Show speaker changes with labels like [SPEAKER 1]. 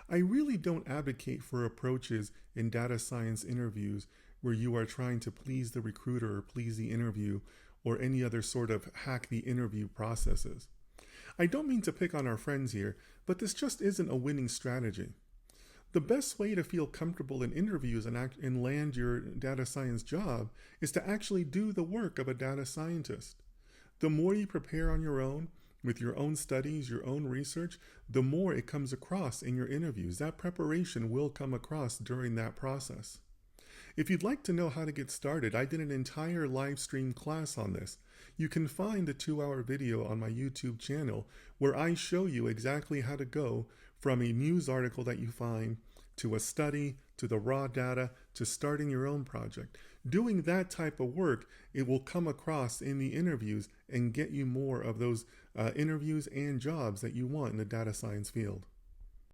[SPEAKER 1] I really don't advocate for approaches in data science interviews where you are trying to please the recruiter or please the interview or any other sort of hack the interview processes. I don't mean to pick on our friends here, but this just isn't a winning strategy. The best way to feel comfortable in interviews and land your data science job is to actually do the work of a data scientist. The more you prepare on your own, with your own studies, your own research, the more it comes across in your interviews. That preparation will come across during that process. If you'd like to know how to get started, I did an entire live stream class on this. You can find the 2-hour video on my YouTube channel where I show you exactly how to go from a news article that you find to a study, to the raw data, to starting your own project. Doing that type of work, it will come across in the interviews and get you more of those interviews and jobs that you want in the data science field.